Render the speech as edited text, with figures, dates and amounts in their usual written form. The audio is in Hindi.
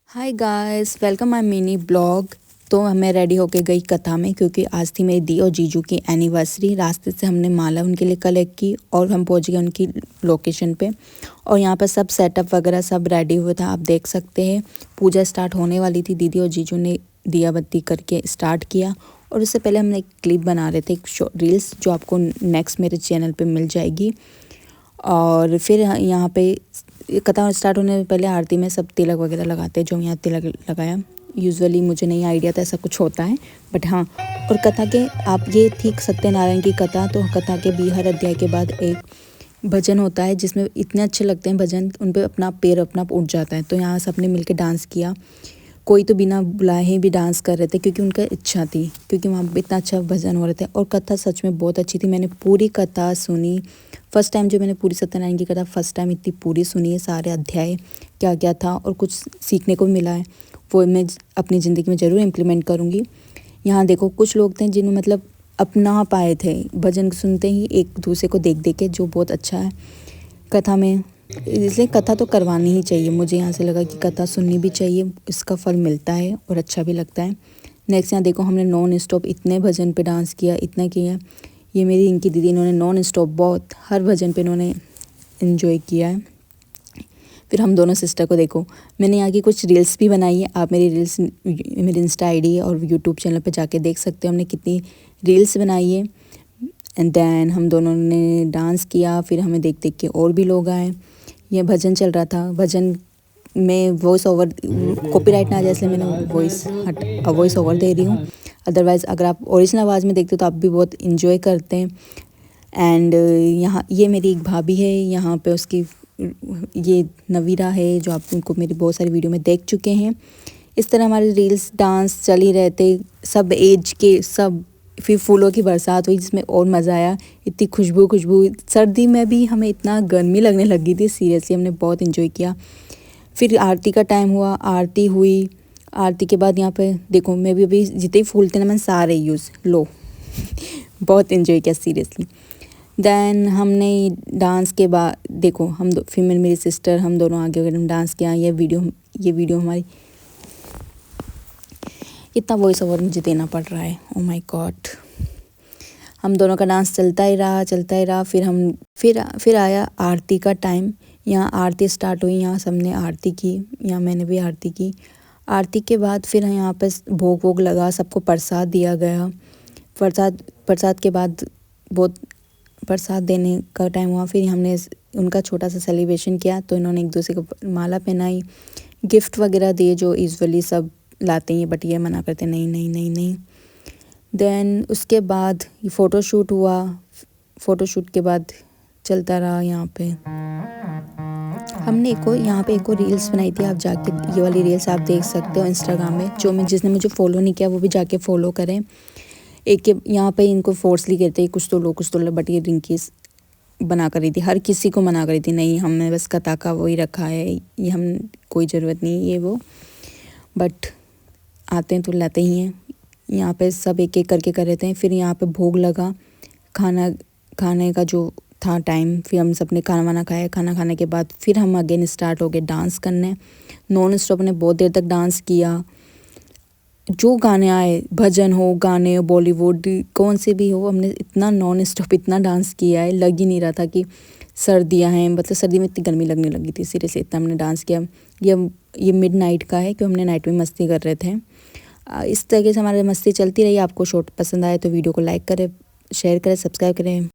Hi guys, welcome my mini blog. तो मैं रेडी होके गई कथा में क्योंकि आज थी मेरी दी और जीजू की एनिवर्सरी। रास्ते से हमने माला उनके लिए कलेक्ट की और हम पहुंच गए उनकी लोकेशन पे। और यहाँ पर सब सेटअप वगैरह सब रेडी हुआ था, आप देख सकते हैं। पूजा स्टार्ट होने वाली थी, दीदी और जीजू ने दिया बत्ती करके स्टार्ट किया। और उससे पहले हम एक क्लिप बना रहे थे, एक रील्स जो आपको नेक्स्ट मेरे चैनल पर मिल जाएगी। और फिर यहाँ पे कथा स्टार्ट होने से पहले आरती में सब तिलक वगैरह लगाते हैं, जो यहाँ तिलक लगाया। यूजुअली मुझे नहीं आइडिया था ऐसा कुछ होता है, बट हाँ। और कथा के आप ये थी सत्यनारायण की कथा, तो कथा के भी हर अध्याय के बाद एक भजन होता है जिसमें इतने अच्छे लगते हैं भजन, उन पर अपना पैर अपना उठ जाता है। तो यहाँ सबने मिलकर डांस किया, कोई तो बिना बुलाए भी डांस कर रहे थे क्योंकि उनका इच्छा थी, क्योंकि वहाँ इतना अच्छा भजन हो रहे थे। और कथा सच में बहुत अच्छी थी, मैंने पूरी कथा सुनी। फर्स्ट टाइम जो मैंने पूरी सत्यनारायण की कथा फर्स्ट टाइम इतनी पूरी सुनी है, सारे अध्याय क्या क्या था और कुछ सीखने को मिला है, वो मैं अपनी ज़िंदगी में ज़रूर इम्प्लीमेंट करूँगी। यहाँ देखो कुछ लोग थे जिन्हें मतलब अपना पाए थे भजन सुनते ही एक दूसरे को देख देख के, जो बहुत अच्छा है कथा में। इसलिए कथा तो करवानी ही चाहिए, मुझे यहाँ से लगा कि कथा सुननी भी चाहिए, इसका फल मिलता है और अच्छा भी लगता है। नेक्स्ट यहाँ देखो हमने नॉन स्टॉप इतने भजन पे डांस किया, इतना किया। ये मेरी इनकी दीदी, इन्होंने नॉन स्टॉप बहुत हर भजन पे इन्होंने इन्जॉय किया है। फिर हम दोनों सिस्टर को देखो, मैंने यहाँ की कुछ रील्स भी बनाई है, आप मेरी रील्स मेरी इंस्टा आईडी और यूट्यूब चैनल पर जाके देख सकते हो हमने कितनी रील्स बनाई है। एंड देन हम दोनों ने डांस किया, फिर हमें देख देख के और भी लोग आए। ये भजन चल रहा था, भजन में वॉइस ओवर कॉपीराइट ना आ जाए इसलिए मैंने वॉइस ओवर दे रही हूँ। अदरवाइज़ अगर आप ओरिजिनल आवाज़ में देखते हो तो आप भी बहुत इन्जॉय करते हैं। एंड यहाँ ये मेरी एक भाभी है, यहाँ पे उसकी ये नवीरा है जो आप उनको मेरी बहुत सारी वीडियो में देख चुके हैं। इस तरह हमारे रील्स डांस चल ही रहते, सब एज के सब। फिर फूलों की बरसात हुई जिसमें और मज़ा आया, इतनी खुशबू। सर्दी में भी हमें इतना गर्मी लगने लगी थी, सीरियसली हमने बहुत इन्जॉय किया। फिर आरती का टाइम हुआ, आरती हुई। आरती के बाद यहाँ पे देखो मैं भी अभी जितने फूल थे ना मैंने सारे यूज़ लो बहुत इन्जॉय किया सीरियसली। देन हमने डांस के बाद देखो फिर मेरी सिस्टर हम दोनों आगे वगैरह हम डांस किया। ये वीडियो हमारी, इतना वॉइस ओवर मुझे देना पड़ रहा है, ओ माय गॉड। हम दोनों का डांस चलता ही रहा। फिर आया आरती का टाइम। यहाँ आरती स्टार्ट हुई, यहाँ सबने आरती की, यहाँ मैंने भी आरती की। आरती के बाद फिर यहाँ पे भोग वोग लगा, सबको प्रसाद दिया गया। प्रसाद के बाद बहुत प्रसाद देने का टाइम हुआ। फिर हमने उनका छोटा सा सेलिब्रेशन किया, तो इन्होंने एक दूसरे को माला पहनाई, गिफ्ट वगैरह दिए जो यूजुअली सब लाते हैं, बट ये मना करते नहीं। देन उसके बाद फ़ोटोशूट हुआ। फ़ोटोशूट के बाद चलता रहा। यहाँ पे हमने यहाँ पे एक और रील्स बनाई थी, आप जाके ये वाली रील्स आप देख सकते हो इंस्टाग्राम में। जिसने मुझे फॉलो नहीं किया वो भी जाके फॉलो करें। यहाँ पे इनको फोर्सली कहते हैं कुछ तो लो, बट ये रिंकी बना कर रही थी, हर किसी को मना करी थी, नहीं हमने बस कथा का वही रखा है, ये हम कोई ज़रूरत नहीं ये वो, बट आते हैं तो लाते ही हैं। यहाँ पे सब एक एक करके कर रहे थे। फिर यहाँ पे भोग लगा, खाने का जो था टाइम, फिर हम सब ने खाना वाना खाया। खाना खाने के बाद फिर हम अगेन स्टार्ट हो गए डांस करने। नॉन स्टॉप ने बहुत देर तक डांस किया, जो गाने आए, भजन हो, गाने बॉलीवुड कौन से भी हो, हमने इतना नॉन स्टॉप इतना डांस किया है, लग ही नहीं रहा था कि सर्दियाँ हैं। मतलब सर्दी में इतनी गर्मी लगने लगी थी, सीरियसली इतना हमने डांस किया। ये मिड नाइट का है क्योंकि हमने नाइट में मस्ती कर रहे थे। इस तरीके से हमारी मस्ती चलती रही। आपको शॉर्ट पसंद आए तो वीडियो को लाइक करें, शेयर करें, सब्सक्राइब करें।